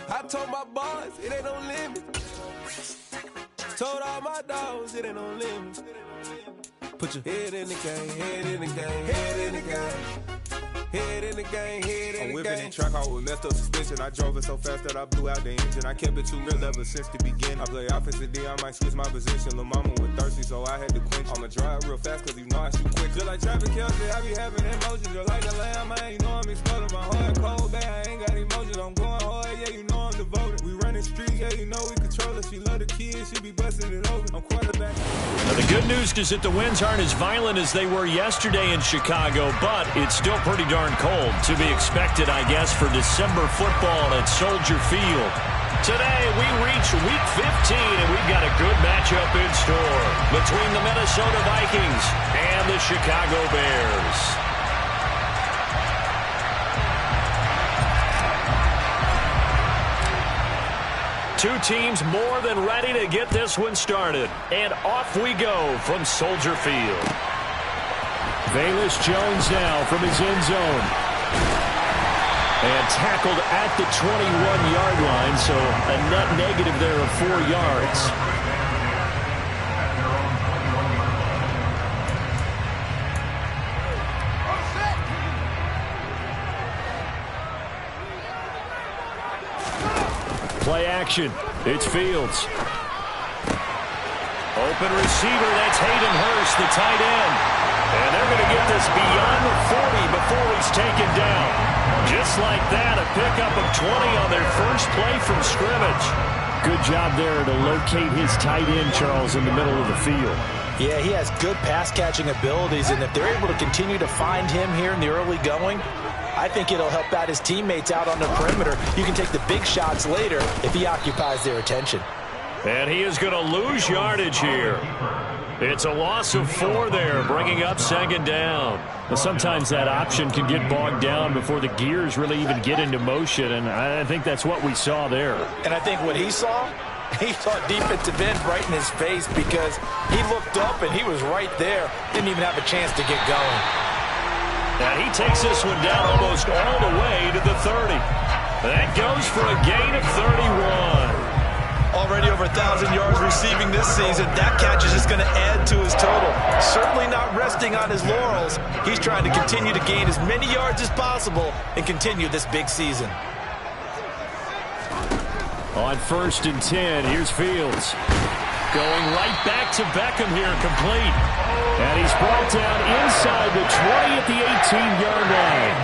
I told my boys it ain't no limit. Told all my dogs it ain't no limit. Put your head in the game, head in the game, head in the game. Head in the game, head in the game. I'm whipping in track out with messed up suspension. I drove it so fast that I blew out the engine. I kept it too real ever since the beginning. I play offensive D, I might switch my position. Lil' mama was thirsty, so I had to quench. I'ma drive real fast, cause you know I shoot quick. Just like traffic Kelsey, I be having emotions. Just like the lamb, man, you know I'm exploding. My heart cold, bad, I ain't got emotions. I'm going hard, yeah, you know I'm devoted. We running streets, yeah, you know we control it. She love the kids, she be busting it open. I'm quarterback. Now, the good news is that the winds aren't as violent as they were yesterday in Chicago, but it's still pretty darn cold. To be expected, I guess, for December football at Soldier Field. Today, we reach Week 15, and we've got a good matchup in store between the Minnesota Vikings and the Chicago Bears. Two teams more than ready to get this one started. And off we go from Soldier Field. Velus Jones now from his end zone. And tackled at the 21-yard line, so a net negative there of 4 yards. Play action. It's Fields. Open receiver, that's Hayden Hurst, the tight end. And they're going to get this beyond the 40 before he's taken down. Just like that, a pickup of 20 on their first play from scrimmage. Good job there to locate his tight end, Charles, in the middle of the field. Yeah, he has good pass-catching abilities, and if they're able to continue to find him here in the early going, I think it'll help out his teammates out on the perimeter. You can take the big shots later if he occupies their attention. And he is going to lose yardage here. It's a loss of 4 there, bringing up second down. Sometimes that option can get bogged down before the gears really even get into motion, and I think that's what we saw there. And I think what he saw defensive end right in his face because he looked up and he was right there. Didn't even have a chance to get going. And he takes this one down almost all the way to the 30. That goes for a gain of 31. Already over 1,000 yards receiving this season. That catch is just going to add to his total. Certainly not resting on his laurels. He's trying to continue to gain as many yards as possible and continue this big season. On 1st and 10, here's Fields. Going right back to Beckham here, complete. And he's brought down inside the 20 at the 18-yard line.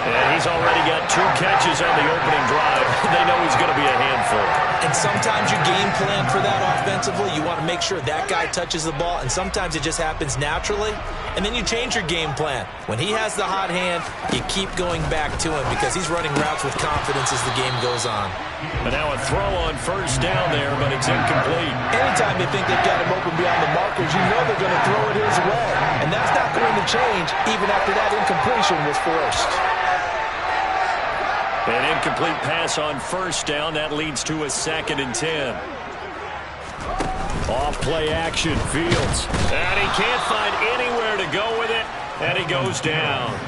And he's already got 2 catches on the opening drive. They know he's going to be a handful. And sometimes you game plan for that offensively. You want to make sure that guy touches the ball, and sometimes it just happens naturally. And then you change your game plan. When he has the hot hand, you keep going back to him because he's running routes with confidence as the game goes on. And now a throw on 1st down there, but it's incomplete. Anytime they think they've got him open beyond the markers, you know they're going to throw it his way. And that's not going to change even after that incompletion was forced. An incomplete pass on 1st down. That leads to a 2nd and 10. Off play action, Fields. And he can't find anywhere to go with it. And he goes down.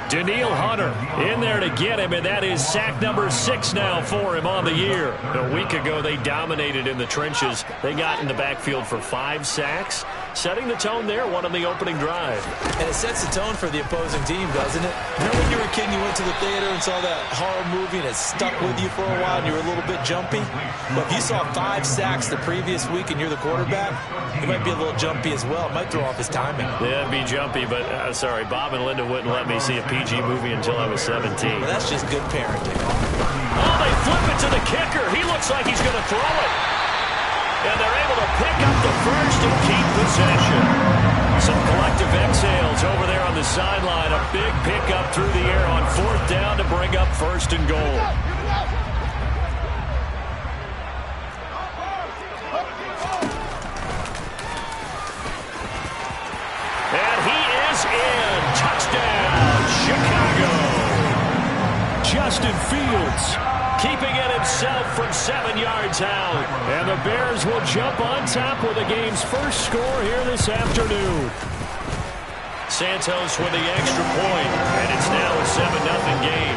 Daniil Hunter in there to get him, and that is sack number 6 now for him on the year. A week ago, they dominated in the trenches. They got in the backfield for 5 sacks, setting the tone there, one on the opening drive. And it sets the tone for the opposing team, doesn't it? Remember when you were a kid and you went to the theater and saw that horror movie and it stuck with you for a while and you were a little bit jumpy? Well, if you saw 5 sacks the previous week and you're the quarterback, you might be a little jumpy as well. It might throw off his timing. Yeah, it'd be jumpy, but sorry, Bob and Linda wouldn't let me see a PG movie until I was 17. Well, that's just good parenting. Oh, they flip it to the kicker. He looks like he's going to throw it. And they're able to pick up the first and keep possession. Some collective exhales over there on the sideline. A big pickup through the air on 4th down to bring up 1st and goal. And he is in. Touchdown, Chicago. Justin Fields keeping it himself from 7 yards out. And the Bears will jump on top with the game's first score here this afternoon. Santos with the extra point, and it's now a 7-0 game.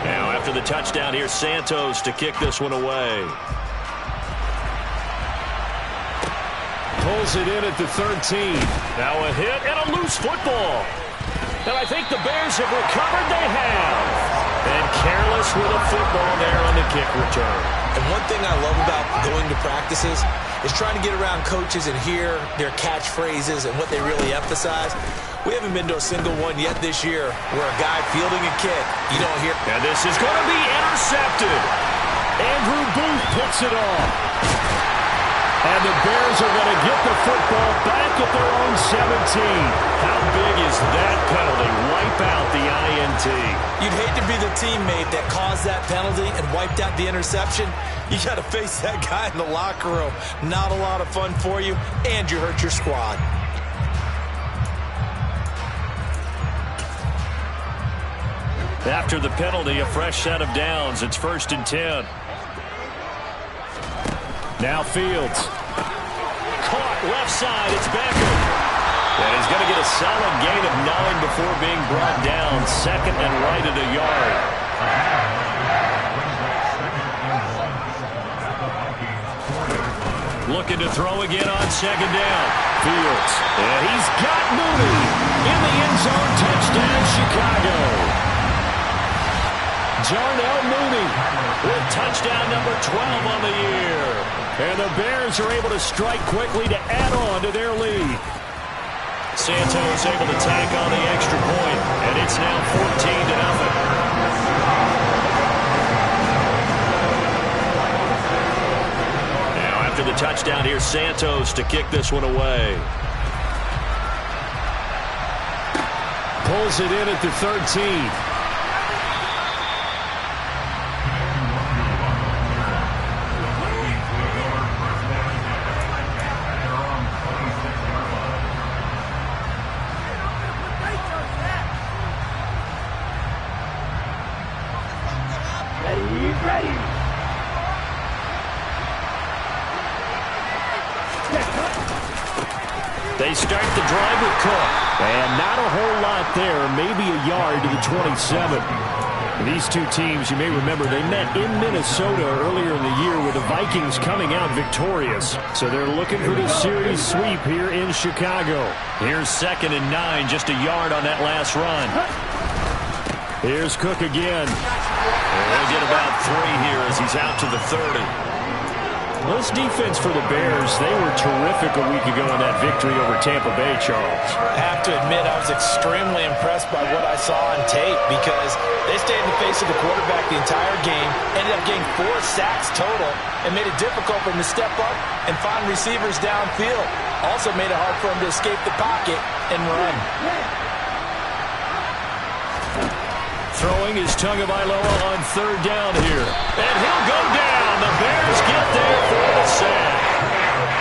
Now after the touchdown, here's Santos to kick this one away. Pulls it in at the 13. Now a hit and a loose football. And I think the Bears have recovered. They have. And careless with a football there on the kick return. And one thing I love about going to practices is trying to get around coaches and hear their catchphrases and what they really emphasize. We haven't been to a single one yet this year where a guy fielding a kick, you don't hear. And this is going to be intercepted. Andrew Booth picks it off. And the Bears are going to get the football back at their own 17. How big is that penalty? Wipe out the INT. You'd hate to be the teammate that caused that penalty and wiped out the interception. You got to face that guy in the locker room. Not a lot of fun for you, and you hurt your squad. After the penalty, a fresh set of downs. It's 1st and 10. Now Fields. Caught left side. It's Beckham. And he's going to get a solid gain of 9 before being brought down. 2nd and right at a yard. Looking to throw again on 2nd down. Fields. And he's got Mooney. In the end zone. Touchdown, Chicago. Jarnell Mooney with touchdown number 12 on the year. And the Bears are able to strike quickly to add on to their lead. Santos able to tack on the extra point, and it's now 14-0. Now after the touchdown, here's Santos to kick this one away. Pulls it in at the 13. They start the drive with Cook. And not a whole lot there, maybe a yard to the 27. These two teams, you may remember, they met in Minnesota earlier in the year with the Vikings coming out victorious. So they're looking for the series sweep here in Chicago. Here's 2nd and 9, just a yard on that last run. Here's Cook again. And they'll get about 3 here as he's out to the 30. Well, this defense for the Bears, they were terrific a week ago in that victory over Tampa Bay, Charles. I have to admit, I was extremely impressed by what I saw on tape because they stayed in the face of the quarterback the entire game, ended up getting 4 sacks total, and made it difficult for him to step up and find receivers downfield. Also made it hard for him to escape the pocket and run. Throwing is Tagovailoa on 3rd down here. And he'll go down. The Bears get there for the sack.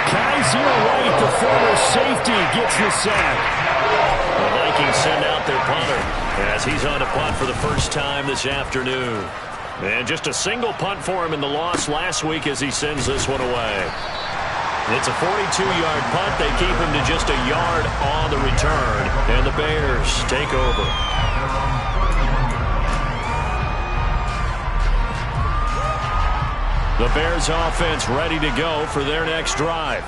Kaiser White, the former safety, gets the sack. The Vikings send out their punter as he's on a punt for the first time this afternoon. And just a single punt for him in the loss last week as he sends this one away. It's a 42-yard punt. They keep him to just a yard on the return. And the Bears take over. The Bears offense ready to go for their next drive.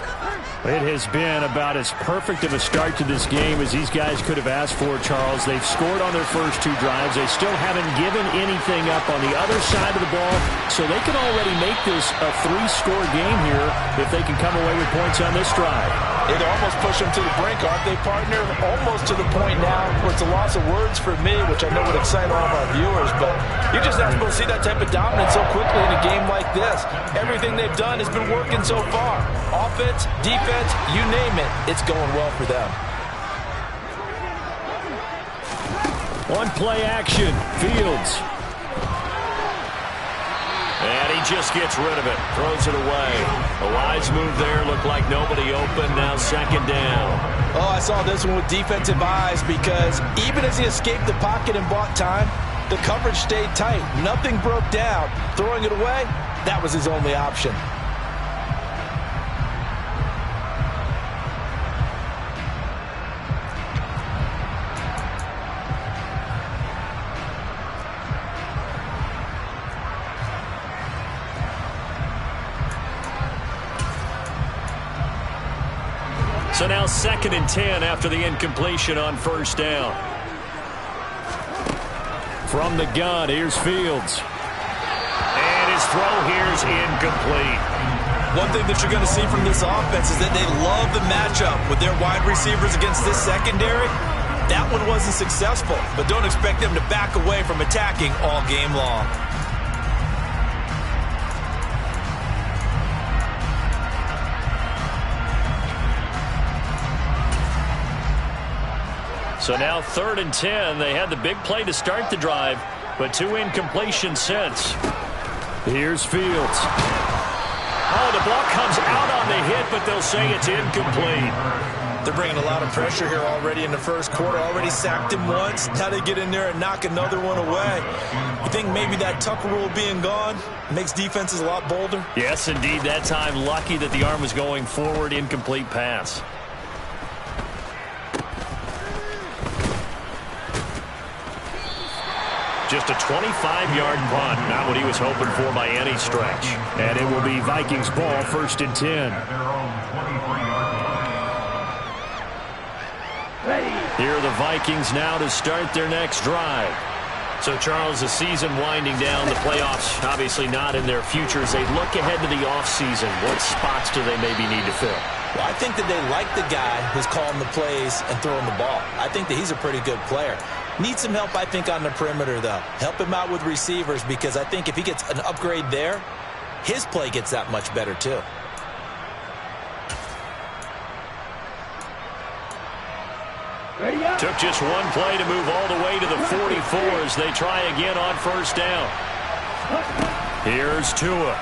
It has been about as perfect of a start to this game as these guys could have asked for, Charles. They've scored on their first 2 drives. They still haven't given anything up on the other side of the ball, so they can already make this a 3-score game here if they can come away with points on this drive. It'll almost push them to the brink, aren't they, partner? Almost to the point now where it's a loss of words for me, which I know would excite all of our viewers, but you're just not supposed to see that type of dominance so quickly in a game like this. Everything they've done has been working so far. Offense, defense, you name it, it's going well for them. One play action, Fields. And he just gets rid of it, throws it away. A wise move there, looked like nobody open, now second down. Oh, I saw this one with defensive eyes because even as he escaped the pocket and bought time, the coverage stayed tight. Nothing broke down. Throwing it away, that was his only option. So now 2nd and 10 after the incompletion on first down. From the gun, here's Fields. And his throw here's incomplete. One thing that you're going to see from this offense is that they love the matchup with their wide receivers against this secondary. That one wasn't successful, but don't expect them to back away from attacking all game long. So now 3rd and 10. They had the big play to start the drive, but 2 incompletions since. Here's Fields. Oh, the ball comes out on the hit, but they'll say it's incomplete. They're bringing a lot of pressure here already in the first quarter. Already sacked him once. Now they get in there and knock another one away. You think maybe that Tucker rule being gone makes defenses a lot bolder? Yes, indeed. That time, lucky that the arm was going forward. Incomplete pass. Just a 25-yard punt. Not what he was hoping for by any stretch. And it will be Vikings ball, 1st and 10. Here are the Vikings now to start their next drive. So, Charles, the season winding down, the playoffs obviously not in their future. As they look ahead to the offseason, what spots do they maybe need to fill? Well, I think that they like the guy who's calling the plays and throwing the ball. I think that he's a pretty good player. Needs some help, I think, on the perimeter, though. Help him out with receivers because I think if he gets an upgrade there, his play gets that much better, too. Took just one play to move all the way to the 44 as they try again on first down. Here's Tua.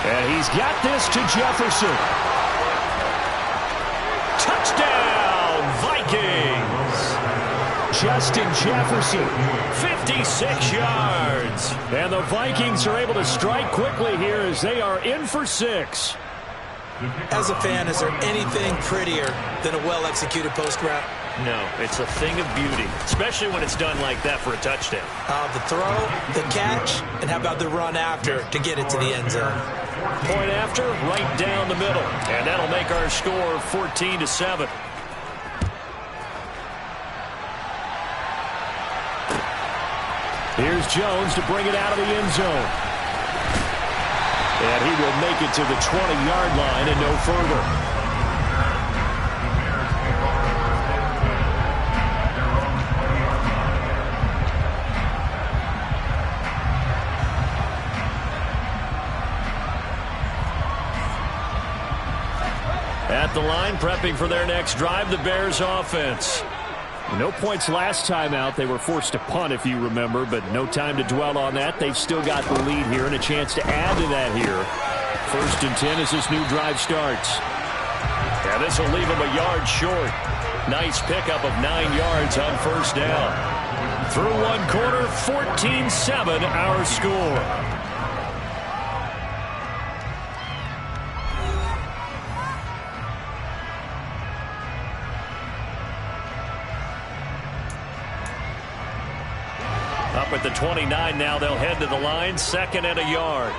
And he's got this to Jefferson. Touchdown, Vikings! Justin Jefferson. 56 yards. And the Vikings are able to strike quickly here as they are in for 6. As a fan, is there anything prettier than a well-executed post route? No, it's a thing of beauty, especially when it's done like that for a touchdown. The throw, the catch, and how about the run after to get it to the end zone? Point after, right down the middle. And that'll make our score 14-7. Here's Jones to bring it out of the end zone. And he will make it to the 20-yard line and no further. At the line, prepping for their next drive, the Bears offense. No points last time out. They were forced to punt, if you remember, but no time to dwell on that. They've still got the lead here and a chance to add to that here. 1st and 10 as this new drive starts. Yeah, this will leave them a yard short. Nice pickup of 9 yards on first down. Through one quarter, 14-7 our score. Up at the 29 now, they'll head to the line, 2nd and a yard.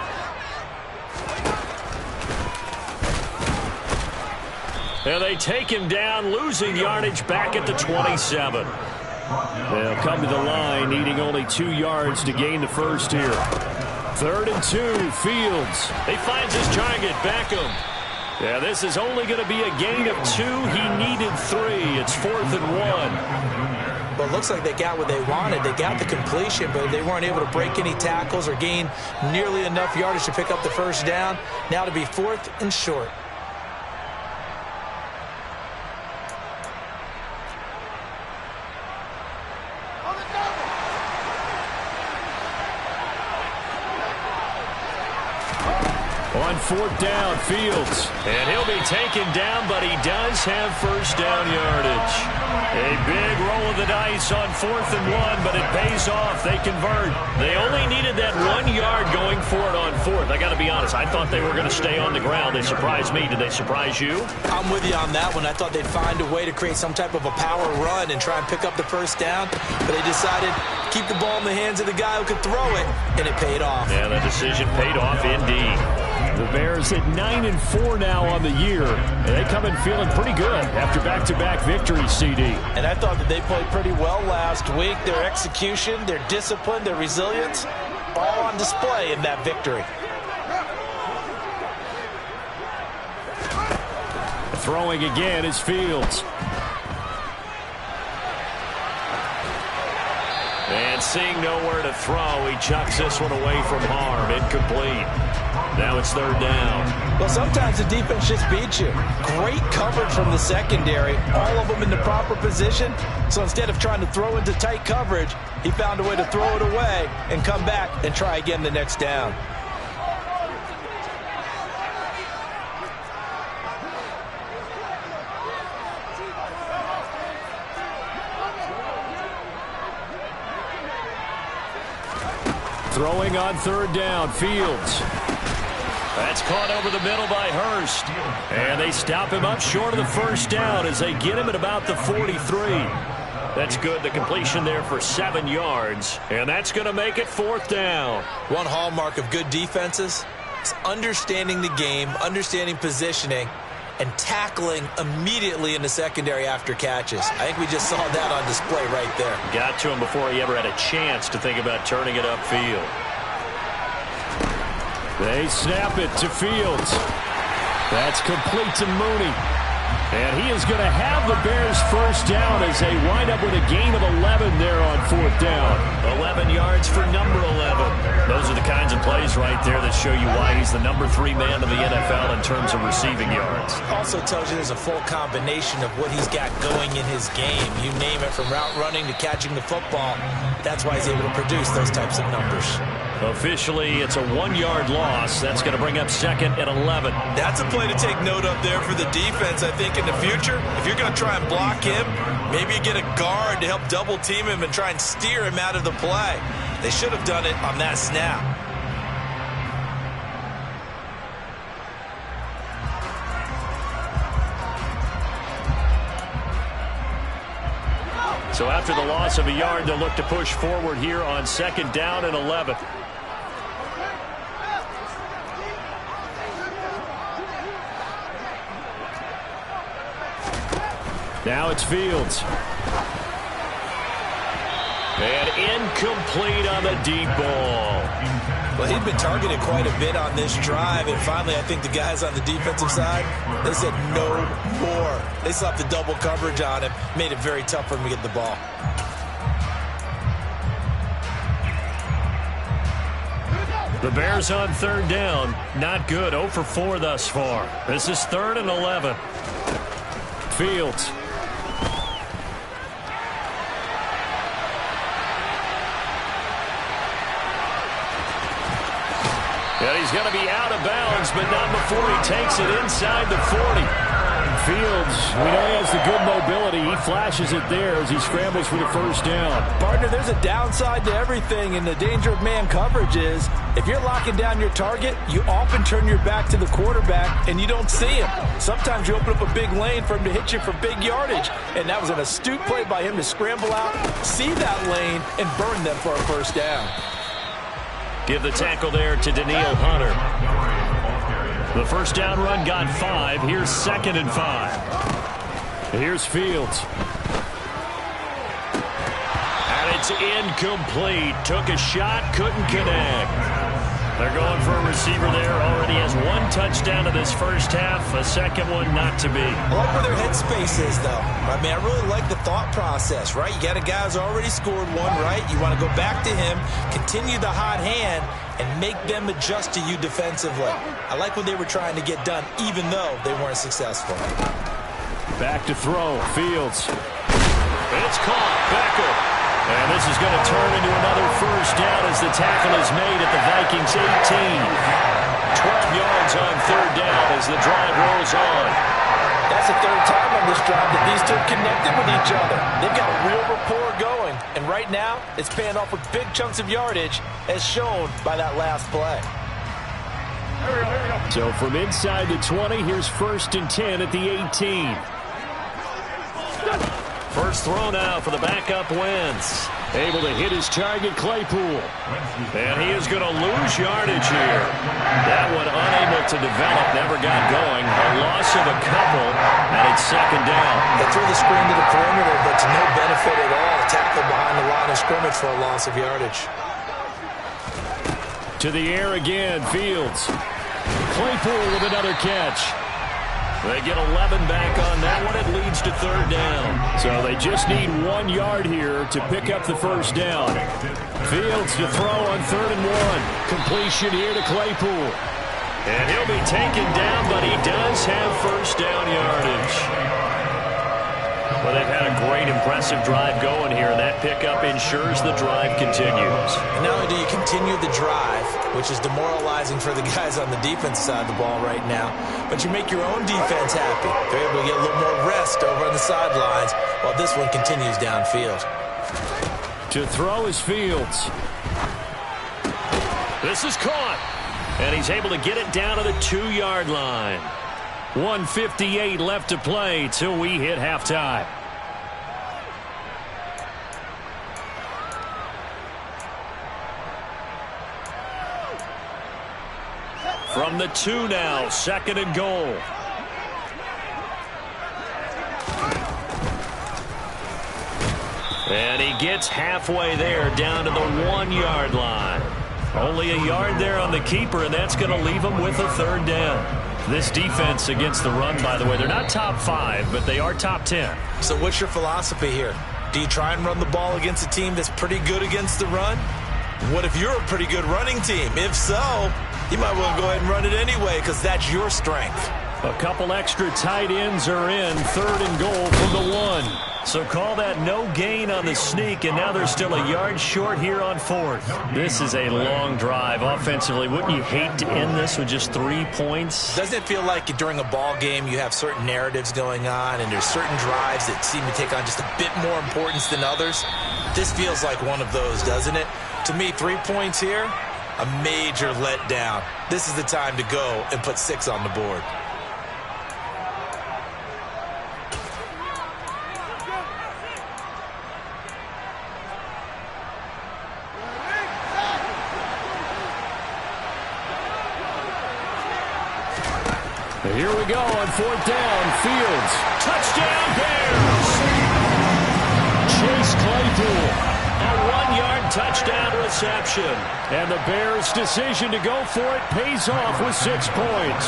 And they take him down, losing yardage back at the 27. They'll come to the line, needing only 2 yards to gain the first here. 3rd and 2, Fields. He finds his target, Beckham. Yeah, this is only going to be a gain of 2. He needed 3. It's 4th and 1. Well, it looks like they got what they wanted. They got the completion, but they weren't able to break any tackles or gain nearly enough yardage to pick up the first down. Now to be 4th and short. On 4th down, Fields. And he'll be taken down, but he does have first down yardage. A big roll of the dice on 4th and 1, but it pays off. They convert. They only needed that 1 yard going for it on 4th. I got to be honest, I thought they were going to stay on the ground. They surprised me. Did they surprise you? I'm with you on that one. I thought they'd find a way to create some type of a power run and try and pick up the first down, but they decided to keep the ball in the hands of the guy who could throw it, and it paid off. Yeah, that decision paid off indeed. The Bears at 9-4 now on the year. And they come in feeling pretty good after back-to-back victories, CD. And I thought that they played pretty well last week. Their execution, their discipline, their resilience, all on display in that victory. Throwing again is Fields. And seeing nowhere to throw, he chucks this one away from harm. Incomplete. Now it's 3rd down. Well, sometimes the defense just beats you. Great coverage from the secondary, all of them in the proper position. So instead of trying to throw into tight coverage, he found a way to throw it away and come back and try again the next down. Throwing on 3rd down, Fields. That's caught over the middle by Hurst. And they stop him up short of the first down as they get him at about the 43. That's good. The completion there for 7 yards. And that's going to make it 4th down. One hallmark of good defenses is understanding the game, understanding positioning, and tackling immediately in the secondary after catches. I think we just saw that on display right there. Got to him before he ever had a chance to think about turning it upfield. They snap it to Fields. That's complete to Mooney. And he is going to have the Bears first down as they wind up with a gain of 11 there on 4th down. 11 yards for number 11. Those are the kinds of plays right there that show you why he's the number 3 man in the NFL in terms of receiving yards. Also tells you there's a full combination of what he's got going in his game. You name it, from route running to catching the football. That's why he's able to produce those types of numbers. Officially, it's a 1-yard loss. That's going to bring up 2nd and 11. That's a play to take note of there for the defense, I think, in the future. If you're going to try and block him, maybe you get a guard to help double team him and try and steer him out of the play. They should have done it on that snap. So after the loss of a yard, they'll look to push forward here on 2nd down and 11. Now it's Fields. And incomplete on the deep ball. Well, he'd been targeted quite a bit on this drive, and finally I think the guys on the defensive side, they said no more. They slapped the double coverage on him, made it very tough for him to get the ball. The Bears on 3rd down. Not good. 0 for 4 thus far. This is 3rd and 11. Fields. And he's going to be out of bounds, but not before he takes it inside the 40. Fields, we know he has the good mobility. He flashes it there as he scrambles for the first down. Partner, there's a downside to everything, and the danger of man coverage is if you're locking down your target, you often turn your back to the quarterback, and you don't see him. Sometimes you open up a big lane for him to hit you for big yardage, and that was an astute play by him to scramble out, see that lane, and burn them for a first down. Give the tackle there to Daniil Hunter. The first down run got 5. Here's 2nd and 5. Here's Fields. And it's incomplete. Took a shot, couldn't connect. They're going for a receiver there. Already has 1 touchdown in this first half. A second one not to be. I like where their headspace is, though. I mean, I really like the thought process, right? You got a guy who's already scored 1, right? You want to go back to him, continue the hot hand, and make them adjust to you defensively. I like what they were trying to get done, even though they weren't successful. Back to throw. Fields. It's caught. Becker. And this is going to turn into another first down as the tackle is made at the Vikings' 18. 12 yards on third down as the drive rolls on. That's the third time on this drive that these two have connected with each other. They've got a real rapport going. And right now, it's paying off with big chunks of yardage, as shown by that last play. So from inside the 20, here's 1st and 10 at the 18. First throw now for the backup Wentz. Able to hit his target, Claypool. And he is going to lose yardage here. That one unable to develop, never got going. A loss of a couple, and it's 2nd down. They threw the screen to the perimeter, but to no benefit at all. Tackle behind the line of scrimmage for a loss of yardage. To the air again, Fields. Claypool with another catch. They get 11 back on that one. It leads to 3rd down. So they just need 1 yard here to pick up the 1st down. Fields to throw on 3rd and 1. Completion here to Claypool. And he'll be taken down, but he does have 1st down yardage. Well, they've had a great, impressive drive going here, and that pickup ensures the drive continues. And not only do you continue the drive, which is demoralizing for the guys on the defense side of the ball right now, but you make your own defense happy. They're able to get a little more rest over on the sidelines while this one continues downfield. To throw is Fields. This is caught, and he's able to get it down to the 2-yard line. 1:58 left to play till we hit halftime. From the 2 now, 2nd and goal. And he gets halfway there, down to the 1-yard line. Only a yard there on the keeper, and that's going to leave him with a 3rd down. This defense against the run, by the way, they're not top 5, but they are top 10. So what's your philosophy here? Do you try and run the ball against a team that's pretty good against the run? What if you're a pretty good running team? If so, you might well go ahead and run it anyway because that's your strength. A couple extra tight ends are in. 3rd and goal from the 1. So call that no gain on the sneak, and now they're still a yard short here on 4th. This is a long drive offensively. Wouldn't you hate to end this with just 3 points? Doesn't it feel like during a ball game you have certain narratives going on and there's certain drives that seem to take on just a bit more importance than others? This feels like one of those, doesn't it? To me, 3 points here, a major letdown. This is the time to go and put 6 on the board. Here we go on 4th down. Fields. Touchdown, Bears! Chase Claypool. A 1-yard touchdown reception. And the Bears' decision to go for it pays off with 6 points.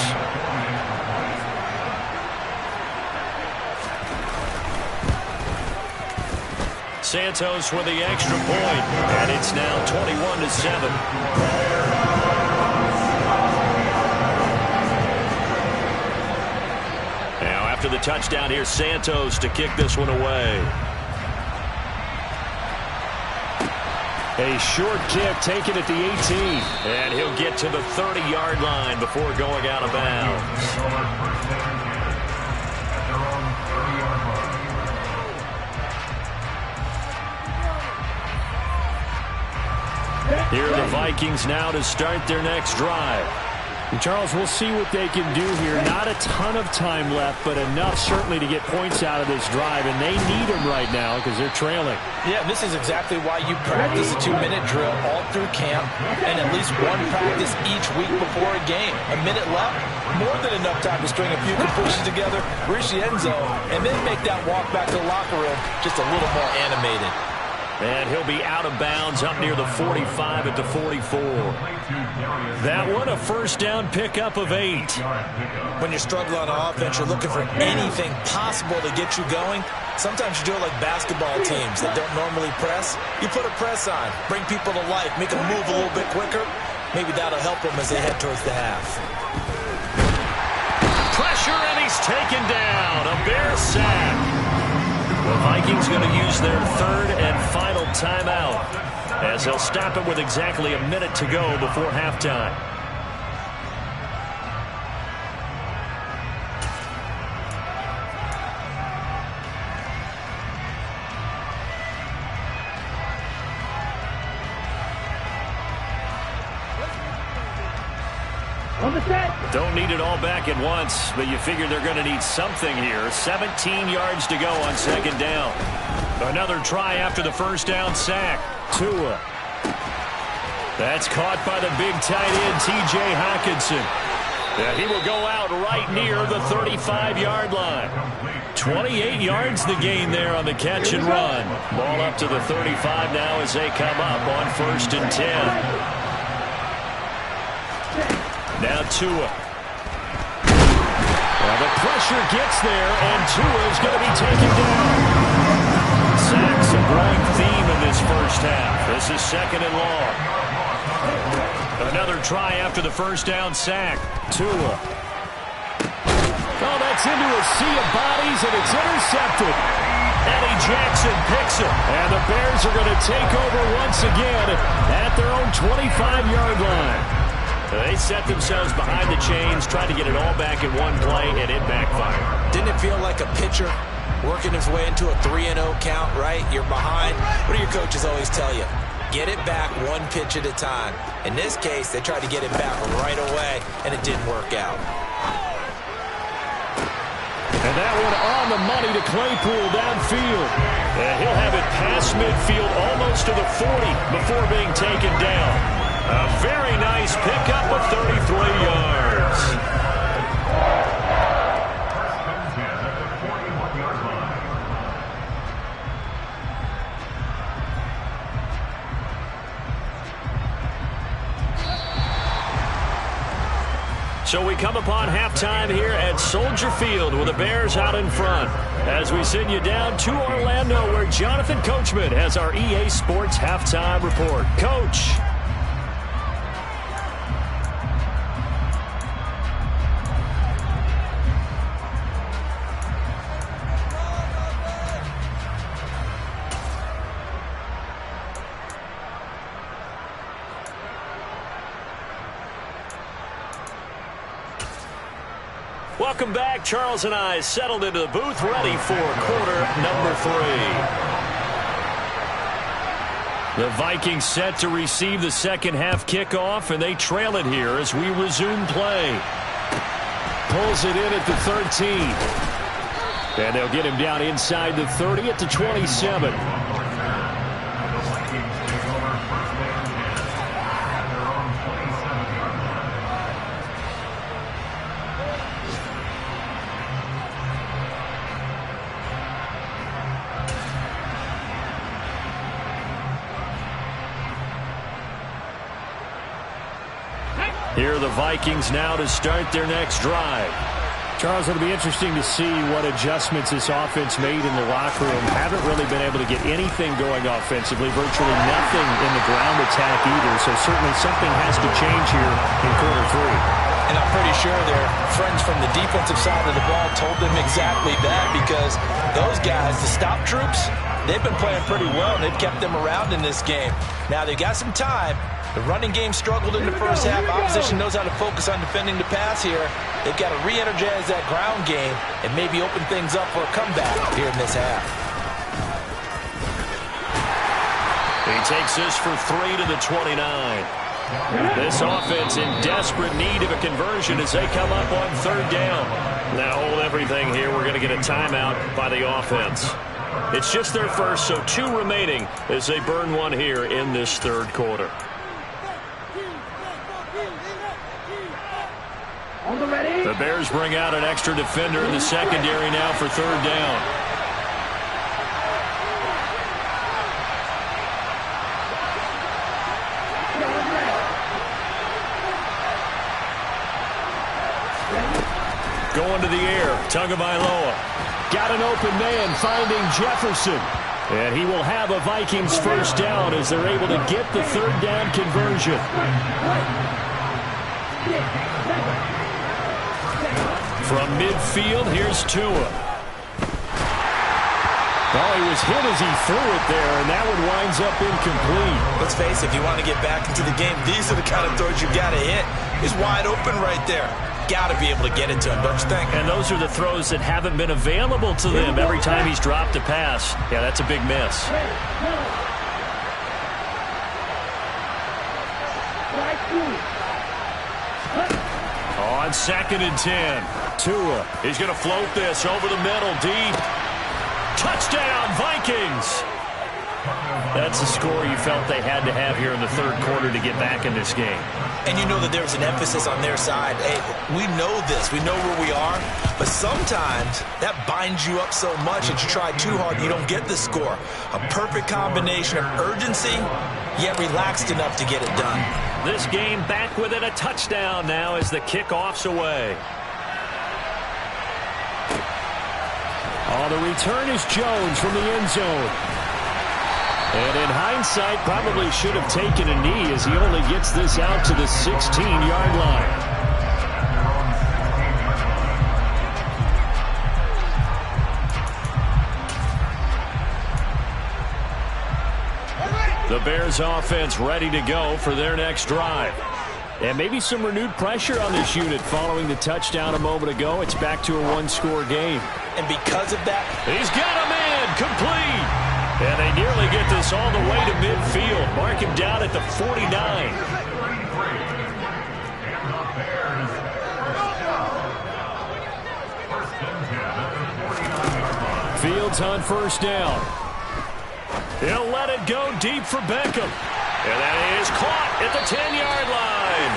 Santos with the extra point, and it's now 21-7. After the touchdown, here's Santos to kick this one away. A short kick taken at the 18. And he'll get to the 30-yard line before going out of bounds. Here are the Vikings now to start their next drive. And Charles, we'll see what they can do here. Not a ton of time left, but enough certainly to get points out of this drive, and they need them right now because they're trailing. Yeah, this is exactly why you practice a 2-minute drill all through camp and at least one practice each week before a game. A minute left, more than enough time to string a few completions together, reach the end zone, and then make that walk back to the locker room just a little more animated. And he'll be out of bounds up near the 45 at the 44. That one, a 1st down pickup of 8. When you're struggling on offense, you're looking for anything possible to get you going. Sometimes you do it like basketball teams that don't normally press. You put a press on, bring people to life, make them move a little bit quicker. Maybe that'll help them as they head towards the half. Pressure, and he's taken down. A Bear sack. The Vikings going to use their 3rd and final timeout as they'll stop it with exactly a minute to go before halftime. Don't need it all back at once, but you figure they're going to need something here. 17 yards to go on second down. Another try after the first down sack. Tua. That's caught by the big tight end, T.J. Hockenson. And he will go out right near the 35-yard line. 28 yards the gain there on the catch and run. Ball up to the 35 now as they come up on 1st and 10. Now Tua. Well, the pressure gets there, and Tua is going to be taken down. Sacks a growing theme in this first half. This is 2nd and long. Another try after the first down sack. Tua. Oh, that's into a sea of bodies, and it's intercepted. Eddie Jackson picks it. And the Bears are going to take over once again at their own 25-yard line. They set themselves behind the chains, tried to get it all back in one play, and it backfired. Didn't it feel like a pitcher working his way into a 3-0 count, right? You're behind. What do your coaches always tell you? Get it back one pitch at a time. In this case, they tried to get it back right away, and it didn't work out. And that one on the money to Claypool downfield. And he'll have it past midfield almost to the 40 before being taken down. A very nice pickup of 33 yards. So we come upon halftime here at Soldier Field with the Bears out in front. As we send you down to Orlando, where Jonathan Coachman has our EA Sports halftime report. Coach. Welcome back. Charles and I settled into the booth, ready for quarter number 3. The Vikings set to receive the second half kickoff, and they trail it here as we resume play. Pulls it in at the 13. And they'll get him down inside the 30 at the 27. Here are the Vikings now to start their next drive. Charles, it'll be interesting to see what adjustments this offense made in the locker room. Haven't really been able to get anything going offensively, virtually nothing in the ground attack either. So certainly something has to change here in quarter 3. And I'm pretty sure their friends from the defensive side of the ball told them exactly that, because those guys, the stop troops, they've been playing pretty well, and they've kept them around in this game. Now, they've got some time. The running game struggled in the first half. Opposition knows how to focus on defending the pass here. They've got to re-energize that ground game and maybe open things up for a comeback here in this half. He takes this for 3 to the 29. This offense in desperate need of a conversion as they come up on 3rd down. Now hold everything here. We're going to get a timeout by the offense. It's just their first, so 2 remaining as they burn one here in this 3rd quarter. The Bears bring out an extra defender in the secondary now for 3rd down. Going to the air, Tagovailoa. Got an open man, finding Jefferson. And he will have a Vikings first down as they're able to get the 3rd down conversion. From midfield, here's Tua. Oh, he was hit as he threw it there, and that one winds up incomplete. Let's face it, if you want to get back into the game, these are the kind of throws you got to hit. He's wide open right there. Got to be able to get it to him, don't you think? And those are the throws that haven't been available to them every time he's dropped a pass. Yeah, that's a big miss. on 2nd and 10. Tua. He's going to float this over the middle, deep. Touchdown, Vikings. That's a score you felt they had to have here in the third quarter to get back in this game. And you know that there was an emphasis on their side. Hey, we know this. We know where we are. But sometimes that binds you up so much that you try too hard, you don't get the score. A perfect combination of urgency, yet relaxed enough to get it done. This game back within a touchdown now as the kickoff's away. Oh, the return is Jones from the end zone. And in hindsight, probably should have taken a knee as he only gets this out to the 16-yard line. The Bears offense ready to go for their next drive. And maybe some renewed pressure on this unit following the touchdown a moment ago. It's back to a one-score game. And because of that, he's got him in, complete. And they nearly get this all the way to midfield. Mark him down at the 49. Fields on first down. He'll let it go deep for Beckham. And that is caught at the 10-yard line.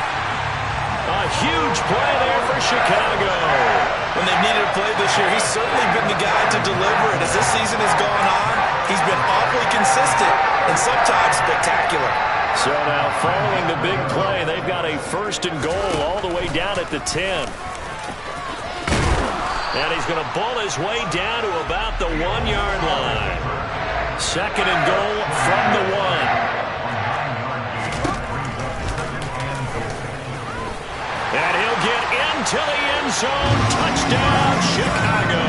A huge play there for Chicago. When they've needed a play this year, he's certainly been the guy to deliver it. As this season has gone on, he's been awfully consistent and sometimes spectacular. So now following the big play, they've got a 1st and goal all the way down at the 10. And he's going to bull his way down to about the 1-yard line. 2nd and goal from the 1. And he'll get into the end zone. Touchdown, Chicago.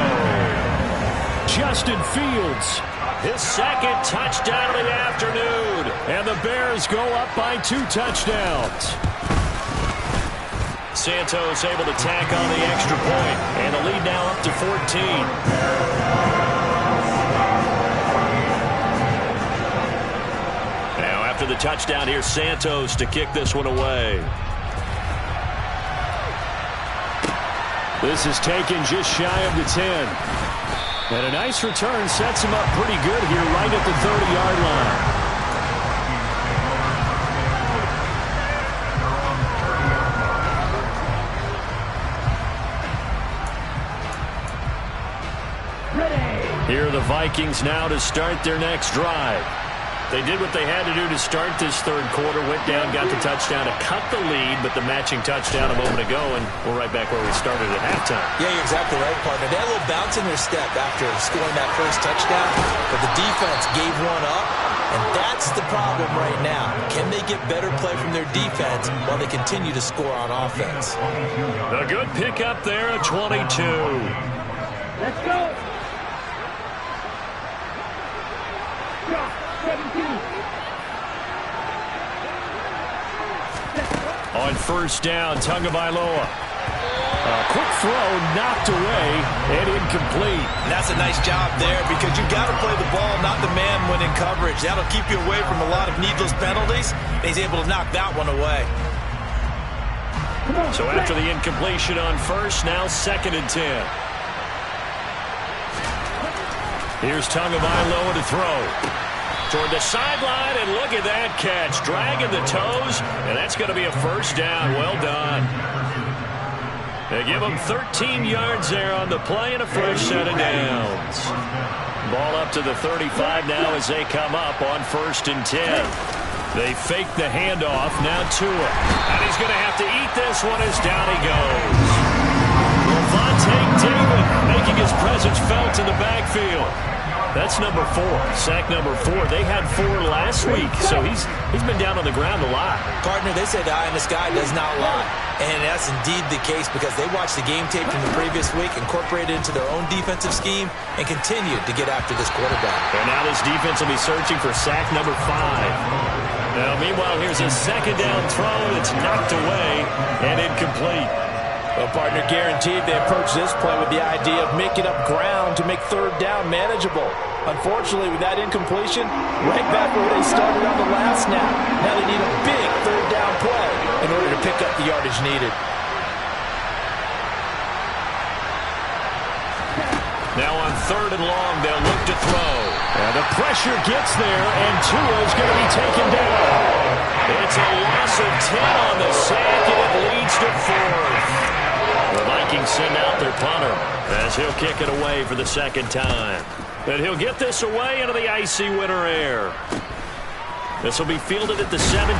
Justin Fields. His 2nd touchdown of the afternoon. And the Bears go up by 2 touchdowns. Santos able to tack on the extra point. And the lead now up to 14. Now after the touchdown, here's Santos to kick this one away. This is taken just shy of the 10. And a nice return sets him up pretty good here right at the 30-yard line. Here are the Vikings now to start their next drive. They did what they had to do to start this third quarter, went down, got the touchdown to cut the lead, but the matching touchdown a moment ago, and we're right back where we started at halftime. Yeah, you're exactly right, partner. They had a little bounce in their step after scoring that first touchdown, but the defense gave one up, and that's the problem right now. Can they get better play from their defense while they continue to score on offense? A good pickup there at 22. Let's go. On first down, Tagovailoa. A quick throw knocked away and incomplete. And that's a nice job there because you've got to play the ball, not the man when in coverage. That'll keep you away from a lot of needless penalties. He's able to knock that one away. So after the incompletion on first, now 2nd and 10. Here's Tagovailoa to throw. Toward the sideline, and look at that catch. Dragging the toes, and that's going to be a first down. Well done. They give him 13 yards there on the play and a fresh set of downs. Ball up to the 35 now as they come up on 1st and 10. They fake the handoff. Now Tua. And he's going to have to eat this one as down he goes. Levante David making his presence felt in the backfield. That's number 4, sack number 4. They had 4 last week, so he's been down on the ground a lot. Partner, they say the eye in the sky does not lie. And that's indeed the case because they watched the game tape from the previous week, incorporated it into their own defensive scheme, and continued to get after this quarterback. And now this defense will be searching for sack number 5. Now, meanwhile, here's a 2nd down throw that's knocked away and incomplete. Well, partner, guaranteed they approach this play with the idea of making up ground to make 3rd down manageable. Unfortunately, with that incompletion, right back where they started on the last snap. Now they need a big 3rd down play in order to pick up the yardage needed. Now on 3rd and long, they'll look to throw. And the pressure gets there, and Tua's going to be taken down. It's a loss of 10 on the sack, and it leads to 4th. The Vikings send out their punter as he'll kick it away for the 2nd time. And he'll get this away into the icy winter air. This will be fielded at the 17.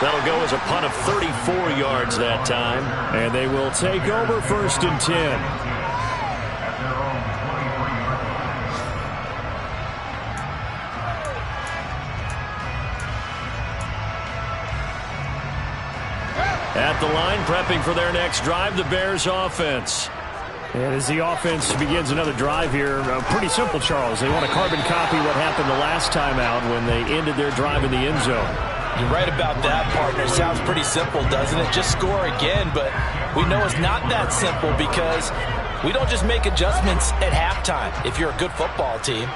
That'll go as a punt of 34 yards that time. And they will take over 1st and 10. At the line, prepping for their next drive, the Bears offense. And as the offense begins another drive here, pretty simple, Charles. They want to carbon copy what happened the last time out when they ended their drive in the end zone. You're right about that, partner. Sounds pretty simple, doesn't it? Just score again, but we know it's not that simple because we don't just make adjustments at halftime if you're a good football team.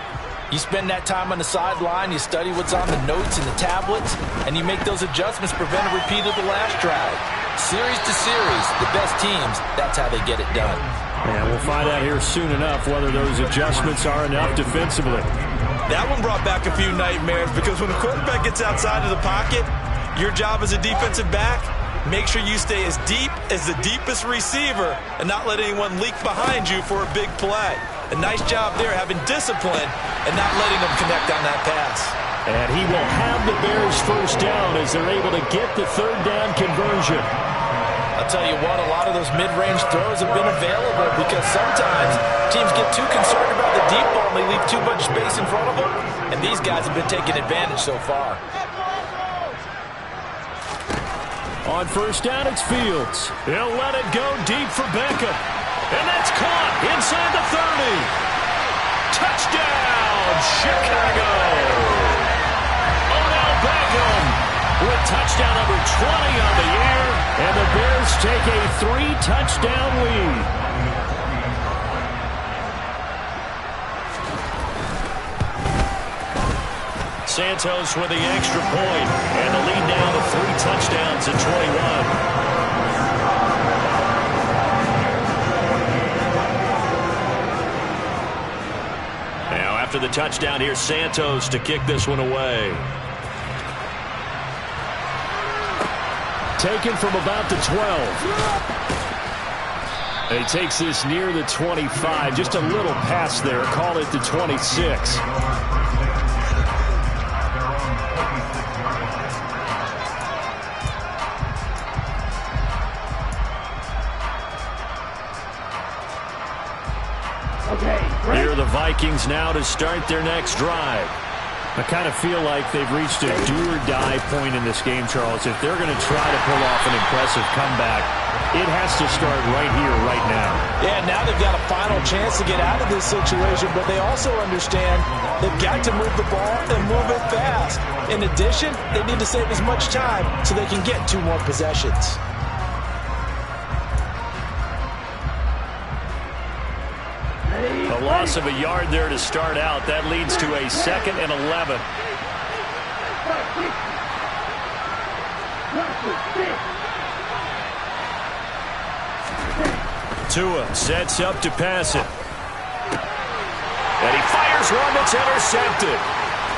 You spend that time on the sideline, you study what's on the notes and the tablets, and you make those adjustments, prevent a repeat of the last drive. Series to series, the best teams, that's how they get it done. And we'll find out here soon enough whether those adjustments are enough defensively. That one brought back a few nightmares because when the quarterback gets outside of the pocket, your job as a defensive back, make sure you stay as deep as the deepest receiver and not let anyone leak behind you for a big play. A nice job there, having discipline and not letting them connect on that pass. And he will have the Bears 1st down as they're able to get the 3rd down conversion. I'll tell you what, a lot of those mid-range throws have been available because sometimes teams get too concerned about the deep ball and they leave too much space in front of them, and these guys have been taking advantage so far. On 1st down, it's Fields. He'll let it go deep for Beckham. And that's caught inside the 30. Touchdown, Chicago. Odell Beckham with touchdown number 20 on the year. And the Bears take a 3-touchdown lead. Santos with the extra point. And the lead now to 3 touchdowns at 21. After the touchdown, here's Santos to kick this one away. Taken from about the 12. And he takes this near the 25. Just a little pass there. Call it the 26. Here are the Vikings now to start their next drive. I kind of feel like they've reached a do-or-die point in this game, Charles. If they're going to try to pull off an impressive comeback, it has to start right here, right now. Yeah, now they've got a final chance to get out of this situation, but they also understand they've got to move the ball and move it fast. In addition, they need to save as much time so they can get 2 more possessions. A loss of a yard there to start out. That leads to a 2nd and 11. Tua sets up to pass it. And he fires one that's intercepted.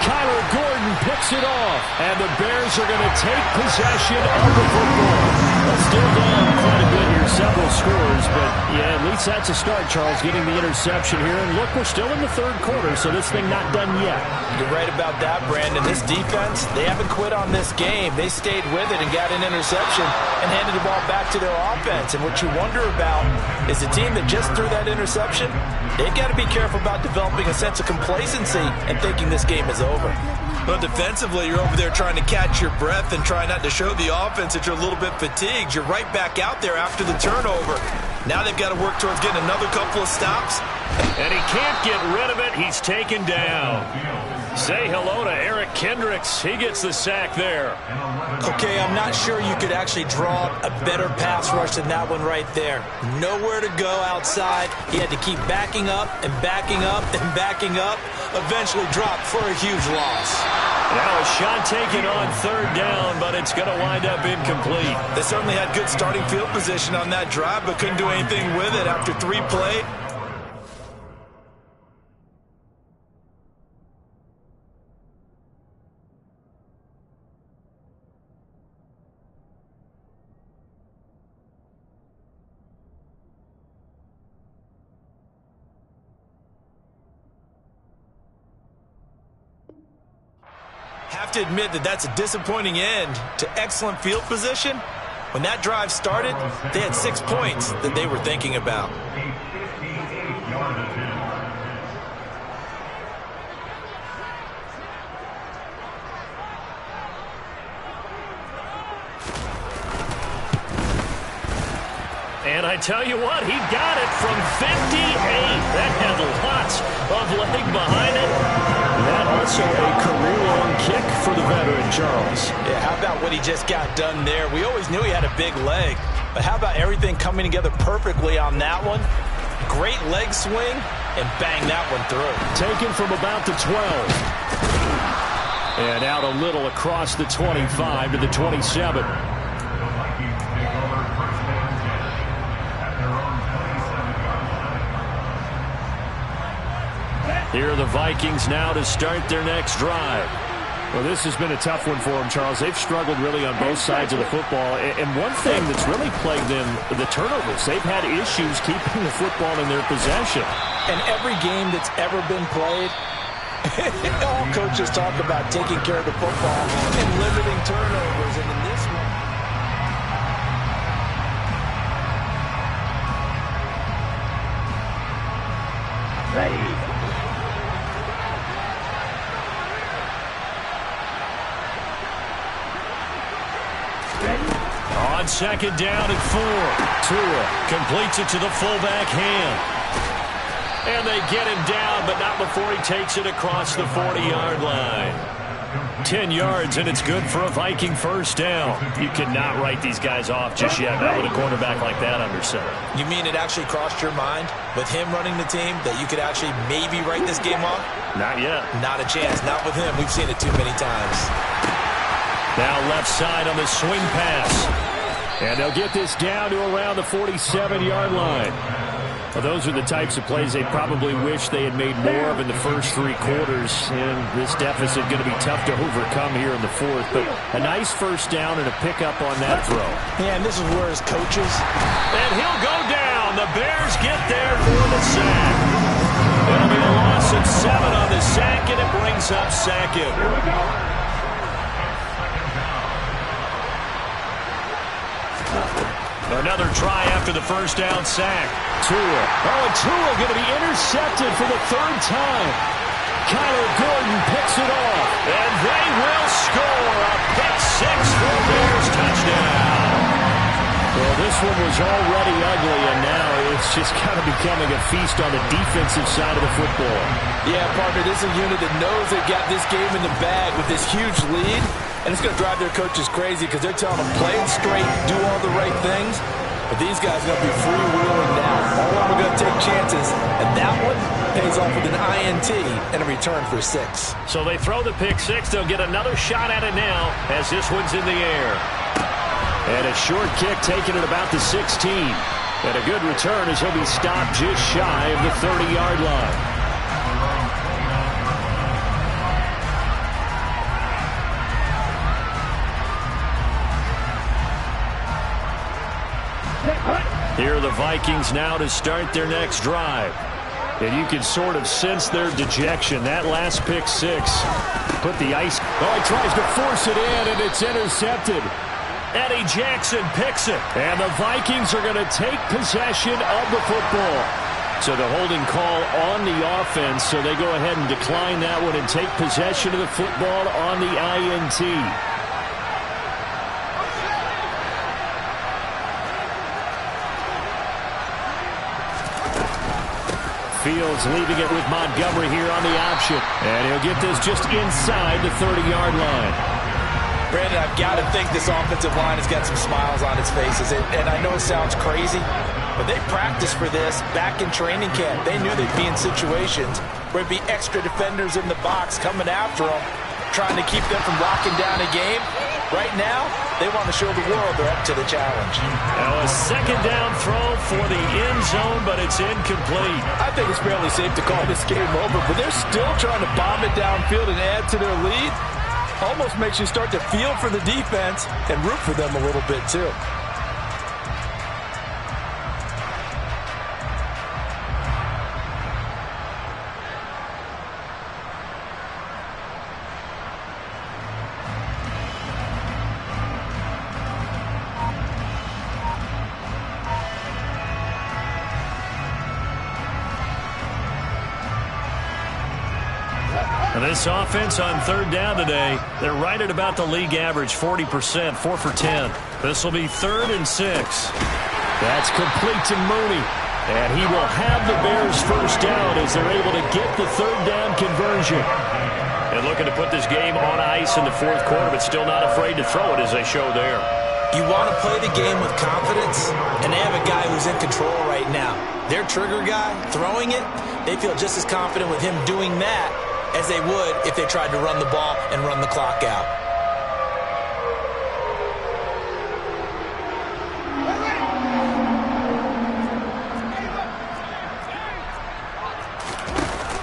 Kyler Gordon picks it off. And the Bears are going to take possession of the football. Still down quite a bit here, several scores, but yeah, at least that's a start, Charles, getting the interception here. And look, we're still in the 3rd quarter, so this thing not done yet. You're right about that, Brandon. This defense, they haven't quit on this game. They stayed with it and got an interception and handed the ball back to their offense. And what you wonder about is the team that just threw that interception, they've got to be careful about developing a sense of complacency and thinking this game is over. But defensively, you're over there trying to catch your breath and try not to show the offense that you're a little bit fatigued. You're right back out there after the turnover. Now they've got to work towards getting another couple of stops. And he can't get rid of it. He's taken down. Say hello to Eric Kendricks. He gets the sack there. Okay, I'm not sure you could actually draw a better pass rush than that one right there. Nowhere to go outside. He had to keep backing up and backing up and backing up. Eventually dropped for a huge loss. Now a shot taken on 3rd down, but it's going to wind up incomplete. They certainly had good starting field position on that drive, but couldn't do anything with it after 3 plays. to admit that that's a disappointing end to excellent field position. When that drive started, they had 6 points that they were thinking about. And I tell you what, he got it from 58. That had lots of leg behind it. That also a career-long kick for the veteran, Charles. Yeah, how about what he just got done there? We always knew he had a big leg, but how about everything coming together perfectly on that one? Great leg swing, and bang that one through. Taken from about the 12. And out a little across the 25 to the 27. Here are the Vikings now to start their next drive. Well, this has been a tough one for them, Charles. They've struggled really on both sides of the football. And one thing that's really plagued them, the turnovers. They've had issues keeping the football in their possession. And every game that's ever been played, all coaches talk about taking care of the football and limiting turnovers. And in this one, Ready. On second down at 4. Tua completes it to the fullback hand. And they get him down, but not before he takes it across the 40-yard line. 10 yards, and it's good for a Viking first down. You cannot write these guys off just yet, not with a quarterback like that under center. You mean it actually crossed your mind with him running the team that you could actually maybe write this game off? Not yet. Not a chance. Not with him. We've seen it too many times. Now left side on the swing pass. And they'll get this down to around the 47-yard line. Well, those are the types of plays they probably wish they had made more of in the first 3 quarters. And this deficit going to be tough to overcome here in the 4th. But a nice first down and a pickup on that throw. yeah, and this is where his coaches. And he'll go down. The Bears get there for the sack. It'll be a loss of 7 on the sack, and it brings up second. Another try after the first down sack. Tua. Oh, and Tua going to be intercepted for the 3rd time. Kyler Gordon picks it off. And they will score a pick 6 for a Bears touchdown. Well, this one was already ugly, and now it's just kind of becoming a feast on the defensive side of the football. Yeah, partner, this is a unit that knows they got this game in the bag with this huge lead. And it's going to drive their coaches crazy because they're telling them play it straight, do all the right things. But these guys are going to be freewheeling now. All of them are going to take chances. And that one pays off with an INT and a return for 6. So they throw the pick 6. They'll get another shot at it now as this one's in the air. And a short kick taken at about the 16. And a good return as he'll be stopped just shy of the 30-yard line. Here are the Vikings now to start their next drive. And you can sort of sense their dejection. That last pick 6 put the ice. Oh, he tries to force it in, and it's intercepted. Eddie Jackson picks it. And the Vikings are going to take possession of the football. So the holding call on the offense, so they go ahead and decline that one and take possession of the football on the INT. Fields leaving it with Montgomery here on the option. And he'll get this just inside the 30-yard line. Brandon, I've got to think this offensive line has got some smiles on its faces. And I know it sounds crazy, but they practiced for this back in training camp. They knew they'd be in situations where it'd be extra defenders in the box coming after them, trying to keep them from locking down a game. Right now, they want to show the world they're up to the challenge. Now a second down throw for the end zone, but it's incomplete. I think it's fairly safe to call this game over, but they're still trying to bomb it downfield and add to their lead. Almost makes you start to feel for the defense and root for them a little bit, too. And this offense on third down today, they're right at about the league average, 40%, 4 for 10. This will be 3rd and 6. That's complete to Mooney. And he will have the Bears first down as they're able to get the third down conversion. And looking to put this game on ice in the fourth quarter, but still not afraid to throw it as they show there. You want to play the game with confidence, and they have a guy who's in control right now. Their trigger guy, throwing it, they feel just as confident with him doing that as they would if they tried to run the ball and run the clock out.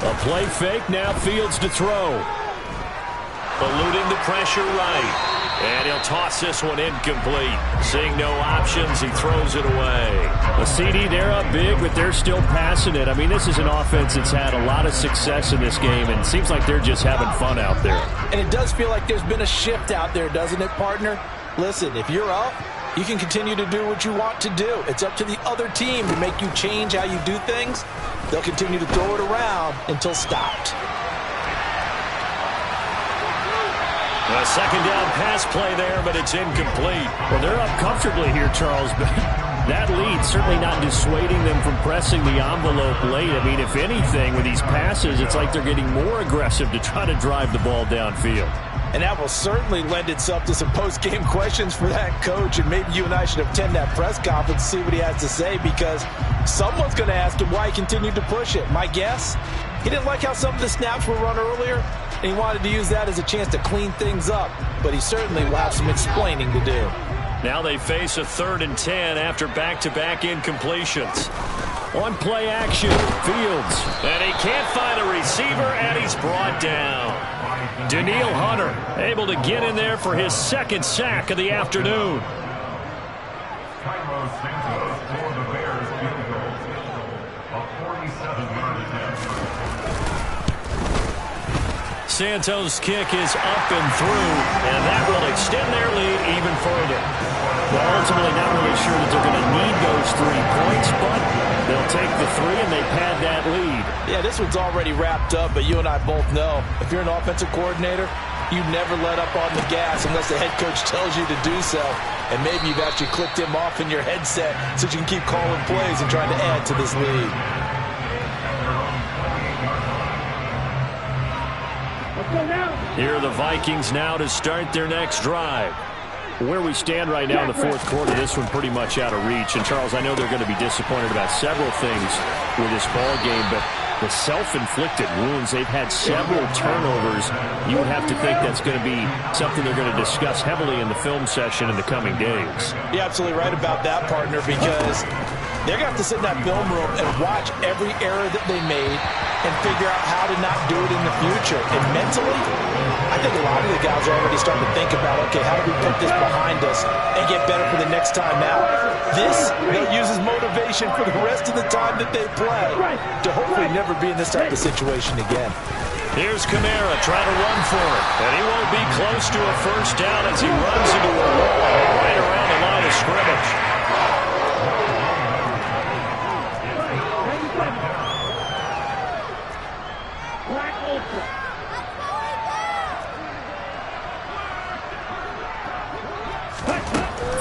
A play fake, now Fields to throw. Eluding the pressure right. And he'll toss this one incomplete. Seeing no options, he throws it away. A CD, they're up big, but they're still passing it. I mean, this is an offense that's had a lot of success in this game, and it seems like they're just having fun out there. And it does feel like there's been a shift out there, doesn't it, partner? Listen, if you're up, you can continue to do what you want to do. It's up to the other team to make you change how you do things. They'll continue to throw it around until stopped. A second down pass play there, but it's incomplete. Well, they're up comfortably here, Charles, but that lead certainly not dissuading them from pressing the envelope late. I mean, if anything, with these passes, it's like they're getting more aggressive to try to drive the ball downfield. And that will certainly lend itself to some post-game questions for that coach, and maybe you and I should attend that press conference to see what he has to say, because someone's going to ask him why he continued to push it. My guess, he didn't like how some of the snaps were run earlier, and he wanted to use that as a chance to clean things up, but he certainly will have some explaining to do. Now they face a 3rd and 10 after back-to-back incompletions. On play action, Fields. And he can't find a receiver, and he's brought down. Daniil Hunter able to get in there for his 2nd sack of the afternoon. Santos' kick is up and through, and that will extend their lead even further. Well, ultimately not really sure that they're going to need those 3 points, but they'll take the 3 and they pad that lead. Yeah, this one's already wrapped up, but you and I both know if you're an offensive coordinator, you never let up on the gas unless the head coach tells you to do so. And maybe you've actually clicked him off in your headset so you can keep calling plays and trying to add to this lead. Here are the Vikings now to start their next drive. Where we stand right now in the fourth quarter, this one pretty much out of reach. And, Charles, I know they're going to be disappointed about several things with this ball game, but the self-inflicted wounds, they've had several turnovers. You would have to think that's going to be something they're going to discuss heavily in the film session in the coming days. You're absolutely right about that, partner, because they're going to have to sit in that film room and watch every error that they made and figure out how to not do it in the future. And mentally, I think a lot of the guys are already starting to think about, okay, how do we put this behind us and get better for the next time out? This, they'll use as motivation for the rest of the time that they play to hopefully never be in this type of situation again. Here's Kamara trying to run for it, and he won't be close to a first down as he runs into a wall right around the line of scrimmage.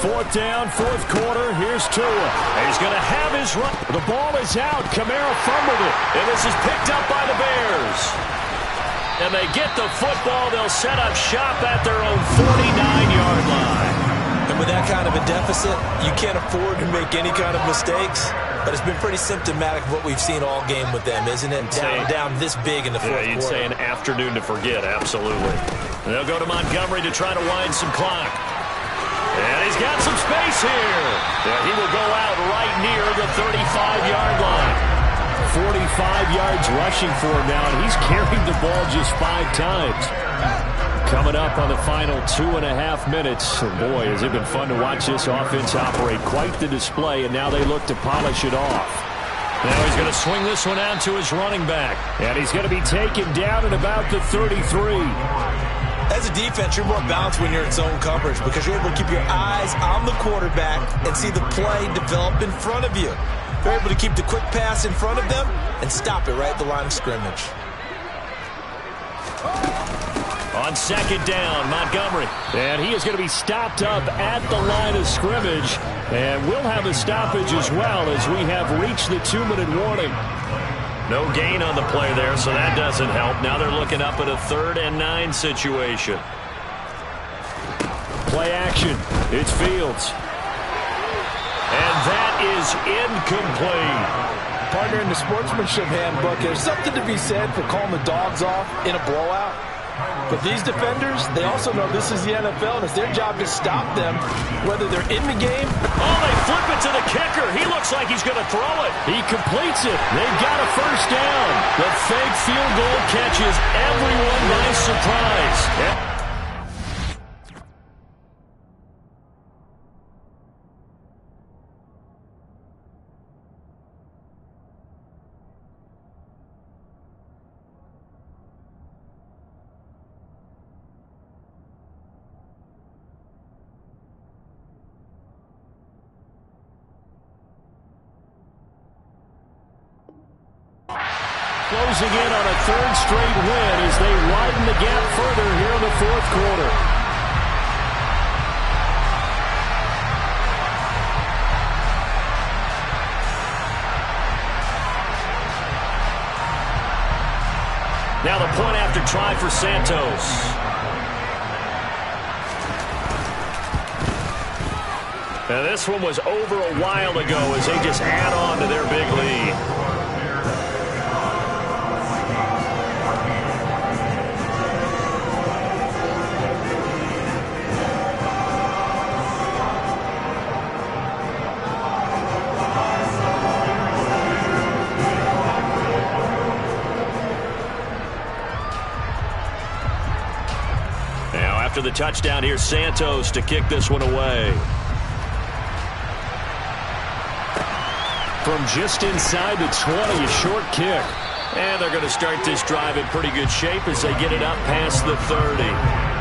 Fourth down, fourth quarter. Here's Tua. He's going to have his run. The ball is out. Kamara fumbled it. And this is picked up by the Bears. And they get the football. They'll set up shop at their own 49-yard line. And with that kind of a deficit, you can't afford to make any kind of mistakes. But it's been pretty symptomatic of what we've seen all game with them, isn't it? Down this big in the fourth quarter. You'd say an afternoon to forget, absolutely. And they'll go to Montgomery to try to wind some clock. And he's got some space here. And he will go out right near the 35-yard line. 45 yards rushing for him now, and he's carried the ball just 5 times. Coming up on the final 2.5 minutes. And boy, has it been fun to watch this offense operate. Quite the display, and now they look to polish it off. Now he's going to swing this one out to his running back. And he's going to be taken down at about the 33. As a defense, you're more balanced when you're in zone coverage because you're able to keep your eyes on the quarterback and see the play develop in front of you. You're able to keep the quick pass in front of them and stop it right at the line of scrimmage. On second down, Montgomery. And he is going to be stopped up at the line of scrimmage. And we'll have a stoppage as well as we have reached the 2-minute warning. No gain on the play there, so that doesn't help. Now they're looking up at a 3rd and 9 situation. Play action. It's Fields. And that is incomplete. Partner, in the sportsmanship handbook, there's something to be said for calling the dogs off in a blowout. But these defenders, they also know this is the NFL, and it's their job to stop them, whether they're in the game. Oh, they flip it to the kicker. He looks like he's going to throw it. He completes it. They've got a first down. The fake field goal catches everyone by surprise. Yep. Closing in on a 3rd straight win as they widen the gap further here in the 4th quarter. Now the point after try for Santos. Now this one was over a while ago as they just add on to their big lead. After the touchdown, here's Santos to kick this one away. From just inside the 20, a short kick. And they're going to start this drive in pretty good shape as they get it up past the 30.